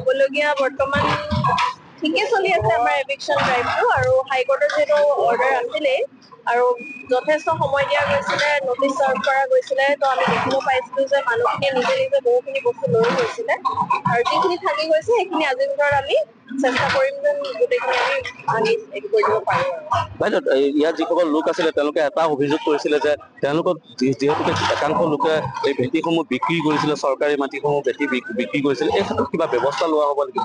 ক'বলগীয়া বৰ্তমান ঠিকে চলি আছে আমাৰ এভিকশ্যন ড্ৰাইভটো আৰু হাইকোৰ্টৰ যিহেতু অৰ্ডাৰ আছিলেই আৰু যথেষ্ট সময় দিয়া গৈছিলে, নটিচ চাৰ্ভ কৰা গৈছিলে, তো আমি দেখিব পাইছিলো যে মানুহখিনিয়ে নিজে নিজে বহুখিনি বস্তু লৈ গৈছিলে আৰু যিখিনি থাকি গৈছে সেইখিনি আজিৰ ভিতৰত আমি চেষ্টা কৰিম যেন গোটেইখিনি আমি আনি হেৰি কৰি দিব পাৰোঁ। বাইদেউ ইয়াত যিসকল লোক আছিলে তেওঁলোকে এটা অভিযোগ কৰিছিলে যে তেওঁলোকক যিহেতুকে একাংশ লোকে এই ভেটিসমূহ বিক্ৰী কৰিছিলে, চৰকাৰী মাটিসমূহ ভেটি বিক্ৰী কৰিছিলে, এই ক্ষেত্ৰত কিবা ব্যৱস্থা লোৱা হ'ব নেকি?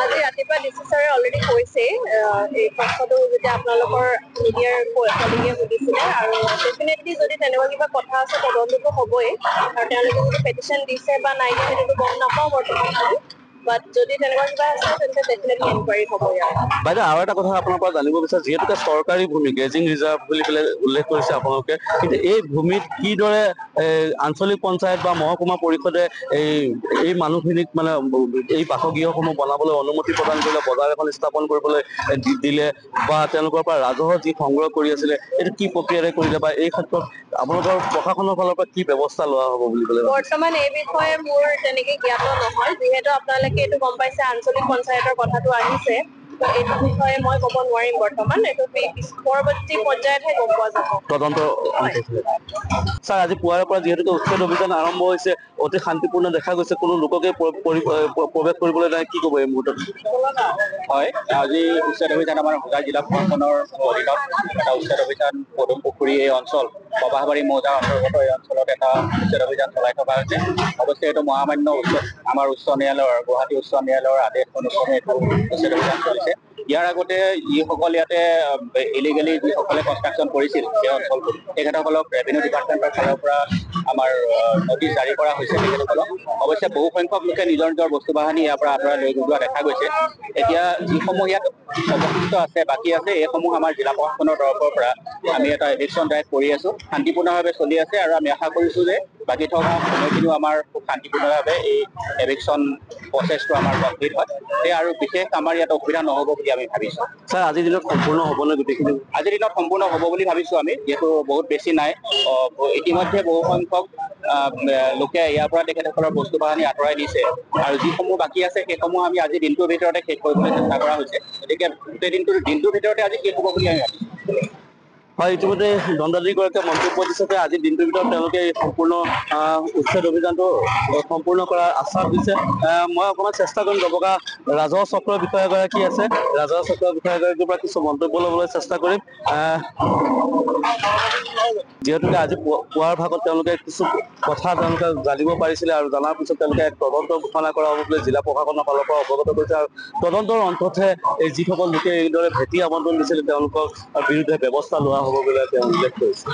আজি ৰাতিপুৱা ডিচি ছাৰে অলৰেডি কৈছে এই প্ৰশ্নটো যেতিয়া আপোনালোকৰ মিডিয়াৰ কলিগে সুধিছিলে আৰু ডেফিনেটলি যদি তেনেকুৱা কিবা কথা আছে তদন্তটো হ'বই আৰু তেওঁলোকে যদি পেটিশ্যন দিছে বা নাই দিয়া সেইটোতো গম নাপাওঁ বৰ্তমান বাট যদি তেনেকুৱা কিবা আছে তেন্তে ডেফিনেটলি এনকুৱাৰী হ'ব ইয়াত। বাইদেউ আৰু এটা কথা আপোনাৰ পৰা জানিব বিচাৰো, যিহেতুকে চৰকাৰী ভূমি গেজিং ৰিজাৰ্ভ বুলি পেলাই উল্লেখ কৰিছে আপোনালোকে, কিন্তু এই ভূমিত কিদৰে আঞ্চলিক পঞ্চায়ত বা মহকুমা পৰিষদে এই মানুহখিনিক মানে এই বাসগৃহসমূহ বনাবলৈ অনুমতি প্ৰদান কৰিলে, বজাৰ এখন স্থাপন কৰিবলৈ দিলে বা তেওঁলোকৰ পৰা ৰাজহ যি সংগ্ৰহ কৰি আছিলে এইটো কি প্ৰক্ৰিয়াৰে কৰিলে বা এই ক্ষেত্ৰত আপোনালোকৰ প্ৰশাসনৰ ফালৰ পৰা কি ব্যৱস্থা লোৱা হ'ব বুলি ক'লে? বৰ্তমান এই বিষয়ে মোৰ তেনেকে জ্ঞাত নহয়, যিহেতু আপোনালোকে এইটো গম পাইছে আঞ্চলিক পঞ্চায়তৰ কথাটো আহিছে, তো এইটো বিষয়ে মই ক'ব নোৱাৰিম বৰ্তমান, এইটো পৰৱৰ্তী পৰ্যায়তহে গম পোৱা যাব। তদন্ত ছাৰ, আজি পুৱাৰে পৰা যিহেতুকে উচ্ছেদ অভিযান আৰম্ভ হৈছে, অতি শান্তিপূৰ্ণ দেখা গৈছে, কোনো লোককে প্ৰৱেশ কৰিবলৈ নাই, কি ক'ব এই মুহূৰ্তত? হয়, আজি উচ্ছেদ অভিযান আমাৰ হোজাই জিলা প্ৰশাসনৰ অধীনত এটা উচ্ছেদ অভিযান পদুম পুখুৰী এই অঞ্চল প্ৰবাহবাৰী মৌজাৰ অন্তৰ্গত এই অঞ্চলত এটা উচ্ছেদ অভিযান চলাই থকা হৈছে। অৱশ্যে এইটো মহামান্য আমাৰ উচ্চ ন্যায়ালয়ৰ গুৱাহাটী উচ্চ ন্যায়ালয়ৰ আদেশ অনুসৰি এইটো উচ্ছেদ অভিযান চলিছে। ইয়াৰ আগতে যিসকল ইয়াতে ইলিগেলি যিসকলে কনষ্ট্ৰাকশ্যন কৰিছিল এই অঞ্চলটোত, তেখেতসকলক ৰেভিনিউ ডিপাৰ্টমেণ্টৰ ফালৰ পৰা আমাৰ নটিচ জাৰি কৰা হৈছে তেখেতসকলক। অৱশ্যে বহু সংখ্যক লোকে নিজৰ নিজৰ বস্তু বাহানি ইয়াৰ পৰা আঁতৰাই লৈ যোৱা দেখা গৈছে। এতিয়া যিসমূহ ইয়াত অৱশিষ্ট আছে, বাকী আছে, এইসমূহ আমাৰ জিলা প্ৰশাসনৰ তৰফৰ পৰা আমি এটা এভিকশ্যন ড্ৰাইভ কৰি আছো, শান্তিপূৰ্ণভাৱে চলি আছে আৰু আমি আশা কৰিছো যে বাকী থকা সময়খিনিও আমাৰ খুব শান্তিপূৰ্ণভাৱে এই এভিকশ্যন প্ৰচেছটো আমাৰ কমপ্লিট হয়, আৰু বিশেষ আমাৰ ইয়াত অসুবিধা নহ'ব বুলি আমি ভাবিছো। ছাৰ, আজিৰ দিনত সম্পূৰ্ণ হ'বনে গোটেইখিনি? আজিৰ দিনত সম্পূৰ্ণ হ'ব বুলি ভাবিছো আমি, যিহেতু বহুত বেছি নাই, ইতিমধ্যে বহু সংখ্যক লোকে ইয়াৰ পৰা তেখেতসকলৰ বস্তু বাহানি আঁতৰাই দিছে আৰু যিসমূহ বাকী আছে সেইসমূহ আমি আজি দিনটোৰ ভিতৰতে শেষ কৰিবলৈ চেষ্টা কৰা হৈছে, গতিকে গোটেই দিনটোৰ ভিতৰতে আজি শেষ হ'ব বুলি আমি ভাবিছো। হয়, ইতিমধ্যে দণ্ডাধীশগৰাকীয়ে মন্তব্য দিছে যে আজিৰ দিনটোৰ ভিতৰত তেওঁলোকে এই সম্পূৰ্ণ উচ্ছেদ অভিযানটো সম্পূৰ্ণ কৰাৰ আশ্বাস দিছে। মই অকণমান চেষ্টা কৰিম, দবকা ৰাজহ চক্ৰৰ বিষয়াগৰাকী আছে, ৰাজহ চক্ৰৰ বিষয়াগৰাকীৰ পৰা কিছু মন্তব্য ল'বলৈ চেষ্টা কৰিম। যিহেতুকে আজি পুৱাৰ ভাগত তেওঁলোকে কিছু কথা তেওঁলোকে জানিব পাৰিছিলে আৰু জনাৰ পিছত তেওঁলোকে এক তদন্ত ঘোষণা কৰা হ'ব বুলি জিলা প্ৰশাসনৰ ফালৰ পৰা অৱগত কৰিছে আৰু তদন্তৰ অন্ততহে এই যিসকল লোকে এইদৰে ভেটি আবণ্টন দিছিলে তেওঁলোকৰ বিৰুদ্ধে ব্যৱস্থা লোৱা হ'ব বুলি তেওঁ উল্লেখ কৰিছে।